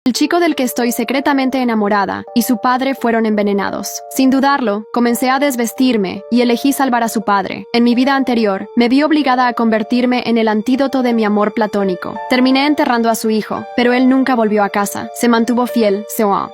El chico del que estoy secretamente enamorada y su padre fueron envenenados. Sin dudarlo, comencé a desvestirme y elegí salvar a su padre. En mi vida anterior, me vi obligada a convertirme en el antídoto de mi amor platónico. Terminé enterrando a su hijo, pero él nunca volvió a casa. Se mantuvo fiel,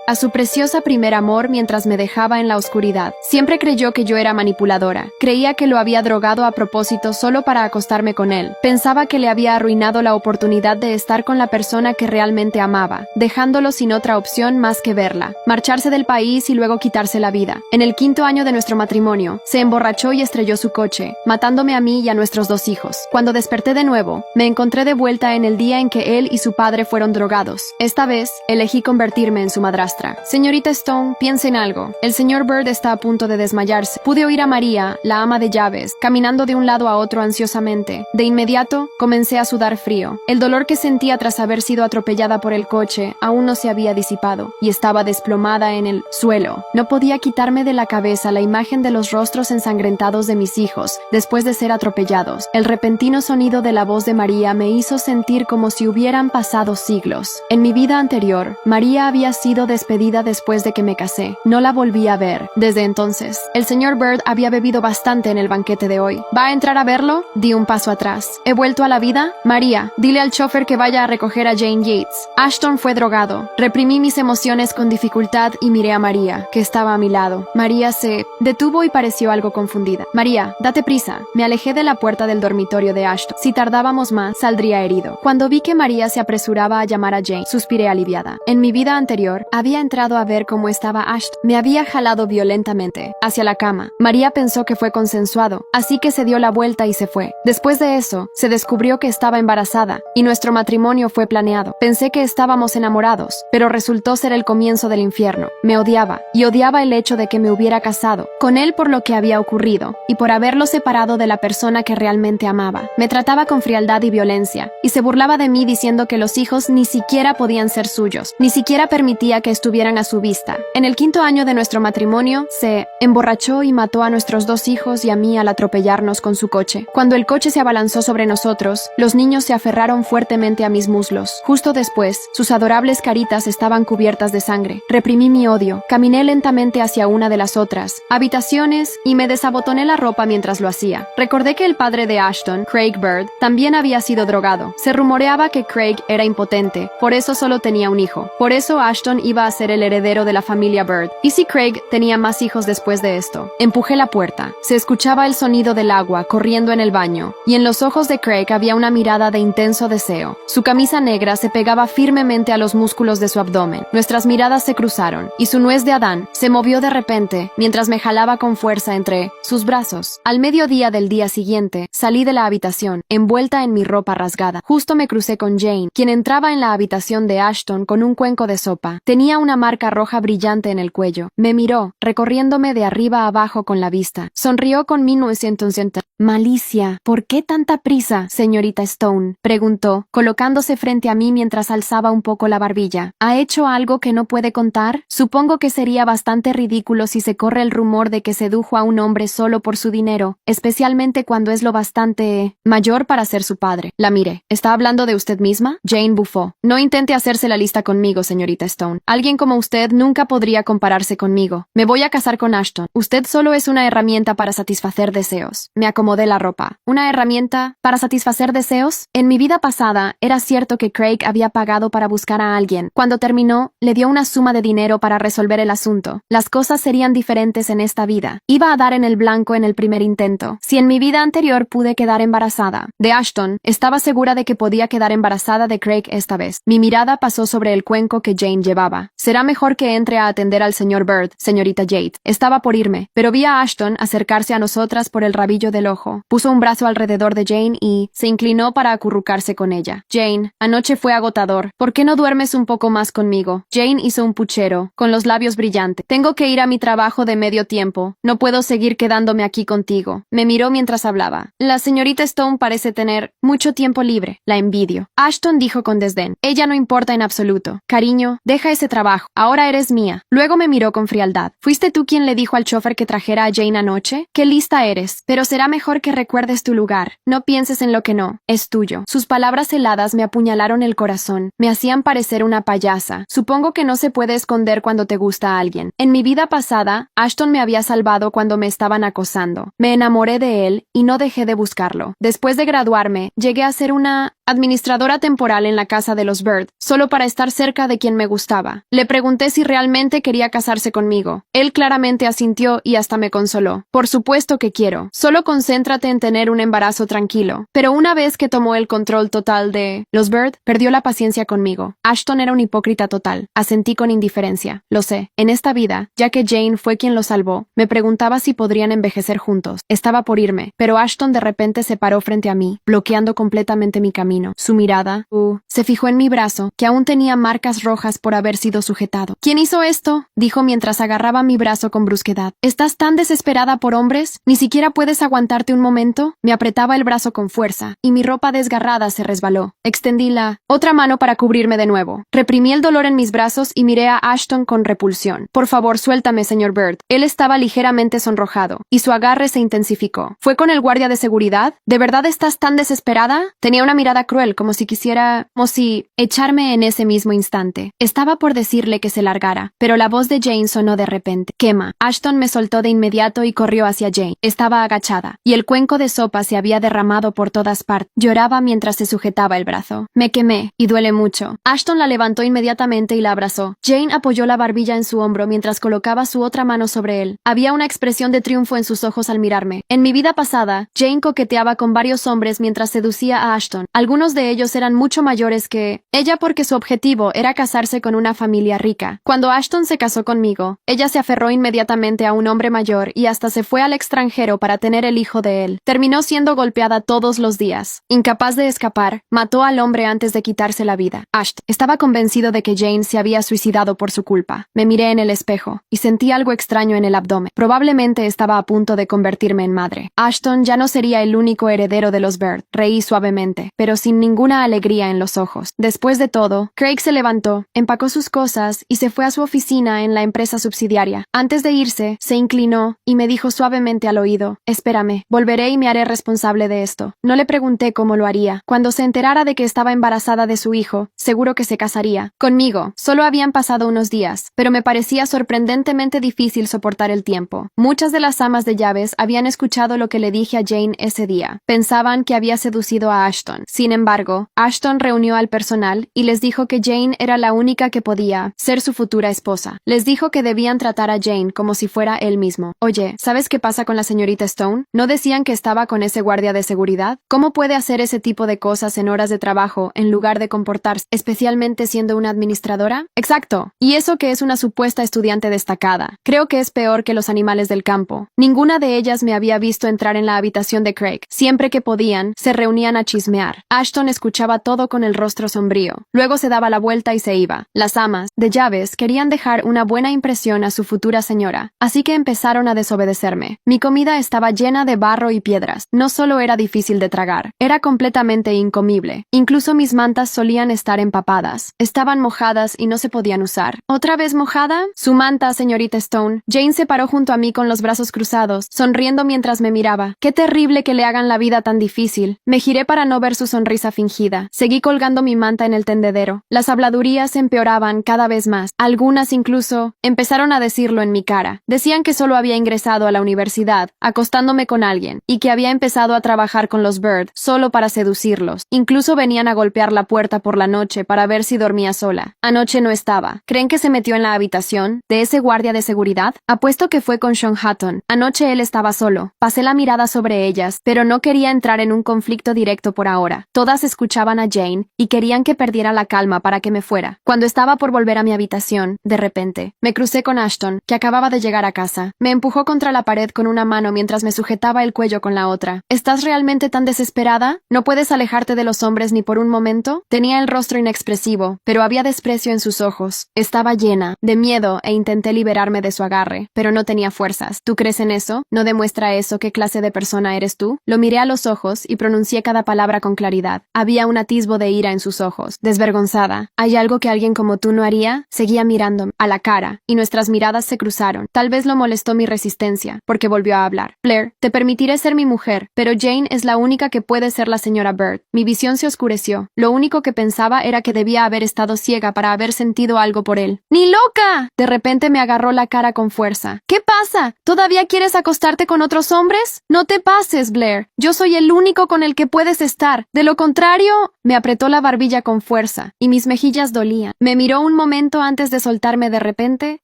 a su preciosa primer amor mientras me dejaba en la oscuridad. Siempre creyó que yo era manipuladora. Creía que lo había drogado a propósito solo para acostarme con él. Pensaba que le había arruinado la oportunidad de estar con la persona que realmente amaba, dejándolo sin otra opción más que verla, marcharse del país y luego quitarse la vida. En el 5º año de nuestro matrimonio, se emborrachó y estrelló su coche, matándome a mí y a nuestros 2 hijos. Cuando desperté de nuevo, me encontré de vuelta en el día en que él y su padre fueron drogados. Esta vez, elegí convertirme en su madrastra. Señorita Stone, piense en algo. El señor Bird está a punto de desmayarse. Pude oír a María, la ama de llaves, caminando de un lado a otro ansiosamente. De inmediato, comencé a sudar frío. El dolor que sentía tras haber sido atropellada por el coche aún no se había disipado y estaba desplomada en el suelo. No podía quitarme de la cabeza la imagen de los rostros ensangrentados de mis hijos después de ser atropellados. El repentino sonido de la voz de María me hizo sentir como si hubieran pasado siglos. En mi vida anterior, María había sido despedida después de que me casé. No la volví a ver. Desde entonces, el señor Bird había bebido bastante en el banquete de hoy. ¿Va a entrar a verlo? Di un paso atrás. ¿He vuelto a la vida? María, dile al chofer que vaya a recoger a Jane Yates. Ashton fue drogado. Reprimí mis emociones con dificultad y miré a María, que estaba a mi lado. María se detuvo y pareció algo confundida. María, date prisa. Me alejé de la puerta del dormitorio de Ashton. Si tardábamos más, saldría herido. Cuando vi que María se apresuraba a llamar a Jane, suspiré aliviada. En mi vida anterior, había entrado a ver cómo estaba Ashton. Me había jalado violentamente hacia la cama. María pensó que fue consensuado, así que se dio la vuelta y se fue. Después de eso, se descubrió que estaba embarazada y nuestro matrimonio fue planeado. Pensé que estábamos enamorados, pero resultó ser el comienzo del infierno. Me odiaba, y odiaba el hecho de que me hubiera casado con él por lo que había ocurrido, y por haberlo separado de la persona que realmente amaba. Me trataba con frialdad y violencia, y se burlaba de mí diciendo que los hijos ni siquiera podían ser suyos, ni siquiera permitía que estuvieran a su vista. En el 5º año de nuestro matrimonio, se emborrachó y mató a nuestros 2 hijos y a mí al atropellarnos con su coche. Cuando el coche se abalanzó sobre nosotros, los niños se aferraron fuertemente a mis muslos. Justo después, sus adorables caritas estaban cubiertas de sangre. Reprimí mi odio. Caminé lentamente hacia una de las otras habitaciones y me desabotoné la ropa mientras lo hacía. Recordé que el padre de Ashton, Craig Bird, también había sido drogado. Se rumoreaba que Craig era impotente, por eso solo tenía un hijo. Por eso Ashton iba a ser el heredero de la familia Bird. ¿Y si Craig tenía más hijos después de esto? Empujé la puerta. Se escuchaba el sonido del agua corriendo en el baño, y en los ojos de Craig había una mirada de intenso deseo. Su camisa negra se pegaba firmemente a los músculos de su abdomen. Nuestras miradas se cruzaron, y su nuez de Adán se movió de repente mientras me jalaba con fuerza entre sus brazos. Al mediodía del día siguiente, salí de la habitación, envuelta en mi ropa rasgada. Justo me crucé con Jane, quien entraba en la habitación de Ashton con un cuenco de sopa. Tenía una marca roja brillante en el cuello. Me miró, recorriéndome de arriba a abajo con la vista. Sonrió con 1900. Malicia, ¿por qué tanta prisa, señorita Stone?, preguntó, colocándose frente a mí mientras alzaba un poco la barbilla. ¿Ha hecho algo que no puede contar? Supongo que sería bastante ridículo si se corre el rumor de que sedujo a un hombre solo por su dinero, especialmente cuando es lo bastante mayor para ser su padre. La miré. ¿Está hablando de usted misma? Jane bufó. No intente hacerse la lista conmigo, señorita Stone. Alguien como usted nunca podría compararse conmigo. Me voy a casar con Ashton. Usted solo es una herramienta para satisfacer deseos. Me acomodé la ropa. ¿Una herramienta para satisfacer deseos? En mi vida pasada, era cierto que Craig había pagado para buscar a alguien. Cuando terminó, le dio una suma de dinero para resolver el asunto. Las cosas serían diferentes en esta vida. Iba a dar en el blanco en el primer intento. Si en mi vida anterior pude quedar embarazada de Ashton, estaba segura de que podía quedar embarazada de Craig esta vez. Mi mirada pasó sobre el cuenco que Jane llevaba. Será mejor que entre a atender al señor Bird, señorita Yates. Estaba por irme, pero vi a Ashton acercarse a nosotras por el rabillo del ojo. Puso un brazo alrededor de Jane y se inclinó para acurrucarse con ella. Jane, anoche fue agotador. ¿Por qué no duermes un poco más conmigo? Jane hizo un puchero, con los labios brillantes. Tengo que ir a mi trabajo de medio tiempo. No puedo seguir quedándome aquí contigo. Me miró mientras hablaba. La señorita Stone parece tener mucho tiempo libre. La envidio. Ashton dijo con desdén. Ella no importa en absoluto. Cariño, deja ese trabajo. Ahora eres mía. Luego me miró con frialdad. ¿Fuiste tú quien le dijo al chofer que trajera a Jane anoche? ¡Qué lista eres! Pero será mejor que recuerdes tu lugar. No pienses en lo que no. Es tuyo. Sus palabras heladas me apuñalaron el corazón. Me hacían parecer ser una payasa. Supongo que no se puede esconder cuando te gusta a alguien. En mi vida pasada, Ashton me había salvado cuando me estaban acosando. Me enamoré de él y no dejé de buscarlo. Después de graduarme, llegué a ser una administradora temporal en la casa de los Bird, solo para estar cerca de quien me gustaba. Le pregunté si realmente quería casarse conmigo. Él claramente asintió y hasta me consoló. Por supuesto que quiero. Solo concéntrate en tener un embarazo tranquilo. Pero una vez que tomó el control total de los Bird, perdió la paciencia conmigo. Ashton era un hipócrita total. Asentí con indiferencia. Lo sé. En esta vida, ya que Jane fue quien lo salvó, me preguntaba si podrían envejecer juntos. Estaba por irme, pero Ashton de repente se paró frente a mí, bloqueando completamente mi camino. Su mirada, se fijó en mi brazo, que aún tenía marcas rojas por haber sido sujetado. ¿Quién hizo esto?, dijo mientras agarraba mi brazo con brusquedad. ¿Estás tan desesperada por hombres? ¿Ni siquiera puedes aguantarte un momento? Me apretaba el brazo con fuerza, y mi ropa desgarrada se resbaló. Extendí la otra mano para cubrirme de nuevo. Reprimí el dolor en mis brazos y miré a Ashton con repulsión. Por favor, suéltame, señor Bird. Él estaba ligeramente sonrojado, y su agarre se intensificó. ¿Fue con el guardia de seguridad? ¿De verdad estás tan desesperada? Tenía una mirada cruel, como si echarme en ese mismo instante. Estaba por decirle que se largara, pero la voz de Jane sonó de repente. Quema. Ashton me soltó de inmediato y corrió hacia Jane. Estaba agachada, y el cuenco de sopa se había derramado por todas partes. Lloraba mientras se sujetaba el brazo. Me quemé, y duele mucho. Ashton la levantó inmediatamente y la abrazó. Jane apoyó la barbilla en su hombro mientras colocaba su otra mano sobre él. Había una expresión de triunfo en sus ojos al mirarme. En mi vida pasada, Jane coqueteaba con varios hombres mientras seducía a Ashton. Algunos de ellos eran mucho mayores que ella porque su objetivo era casarse con una familia rica. Cuando Ashton se casó conmigo, ella se aferró inmediatamente a un hombre mayor y hasta se fue al extranjero para tener el hijo de él. Terminó siendo golpeada todos los días. Incapaz de escapar, mató al hombre antes de quitarse la vida. Ashton estaba convencido de que Jane se había suicidado por su culpa. Me miré en el espejo y sentí algo extraño en el abdomen. Probablemente estaba a punto de convertirme en madre. Ashton ya no sería el único heredero de los Bird. Reí suavemente, pero sin ninguna alegría en los ojos. Después de todo, Craig se levantó, empacó sus cosas y se fue a su oficina en la empresa subsidiaria. Antes de irse, se inclinó y me dijo suavemente al oído: «Espérame, volveré y me haré responsable de esto». No le pregunté cómo lo haría. Cuando se enterara de que estaba embarazada de su hijo, seguro que se casaría conmigo. Solo habían pasado unos días, pero me parecía sorprendentemente difícil soportar el tiempo. Muchas de las amas de llaves habían escuchado lo que le dije a Jane ese día. Pensaban que había seducido a Ashton. Sin embargo, Ashton reunió al personal y les dijo que Jane era la única que podía ser su futura esposa. Les dijo que debían tratar a Jane como si fuera él mismo. Oye, ¿sabes qué pasa con la señorita Stone? ¿No decían que estaba con ese guardia de seguridad? ¿Cómo puede hacer ese tipo de cosas en horas de trabajo en lugar de comportarse, especialmente siendo una administradora? Exacto. Y eso que es una supuesta estudiante destacada. Creo que es peor que los animales del campo. Ninguna de ellas me había visto entrar en la habitación de Craig. Siempre que podían, se reunían a chismear. Ashton escuchaba todo con el rostro sombrío. Luego se daba la vuelta y se iba. Las amas de llaves querían dejar una buena impresión a su futura señora, así que empezaron a desobedecerme. Mi comida estaba llena de barro y piedras. No solo era difícil de tragar, era completamente incomible. Incluso mis mantas solían estar empapadas. Estaban mojadas y no se podían usar. ¿Otra vez mojada? Su manta, señorita Stone. Jane se paró junto a mí con los brazos cruzados, sonriendo mientras me miraba. Qué terrible que le hagan la vida tan difícil. Me giré para no ver su sonrisa fingida. Seguí colgando mi manta en el tendedero. Las habladurías empeoraban cada vez más. Algunas incluso empezaron a decirlo en mi cara. Decían que solo había ingresado a la universidad, acostándome con alguien, y que había empezado a trabajar con los Bird solo para seducirlos. Incluso venían a golpear la puerta por la noche para ver si dormía sola. Anoche no estaba. ¿Creen que se metió en la habitación de ese guardia de seguridad? Apuesto que fue con Sean Hutton. Anoche él estaba solo. Pasé la mirada sobre ellas, pero no quería entrar en un conflicto directo por ahora. Todas escuchaban a Jane y querían que perdiera la calma para que me fuera. Cuando estaba por volver a mi habitación, de repente, me crucé con Ashton, que acababa de llegar a casa. Me empujó contra la pared con una mano mientras me sujetaba el cuello con la otra. ¿Estás realmente tan desesperada? ¿No puedes alejarte de los hombres ni por un momento? Tenía el rostro inexpresivo, pero había desprecio en sus ojos. Estaba llena de miedo e intenté liberarme de su agarre, pero no tenía fuerzas. ¿Tú crees en eso? ¿No demuestra eso qué clase de persona eres tú? Lo miré a los ojos y pronuncié cada palabra con claridad. Había un atisbo de ira en sus ojos. Desvergonzada. ¿Hay algo que alguien como tú no haría? Seguía mirándome a la cara, y nuestras miradas se cruzaron. Tal vez lo molestó mi resistencia, porque volvió a hablar. Blair, te permitiré ser mi mujer, pero Jane es la única que puede ser la señora Bird. Mi visión se oscureció. Lo único que pensaba era que debía podía haber estado ciega para haber sentido algo por él. ¡Ni loca! De repente me agarró la cara con fuerza. ¿Qué pasa? ¿Todavía quieres acostarte con otros hombres? No te pases, Blair. Yo soy el único con el que puedes estar. De lo contrario... Me apretó la barbilla con fuerza, y mis mejillas dolían. Me miró un momento antes de soltarme de repente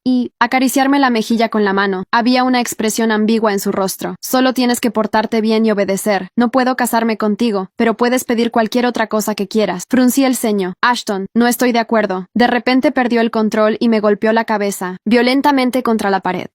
y acariciarme la mejilla con la mano. Había una expresión ambigua en su rostro. Solo tienes que portarte bien y obedecer. No puedo casarme contigo, pero puedes pedir cualquier otra cosa que quieras. Fruncí el ceño. Ashton, no estoy de acuerdo. De repente perdió el control y me golpeó la cabeza, violentamente contra la pared.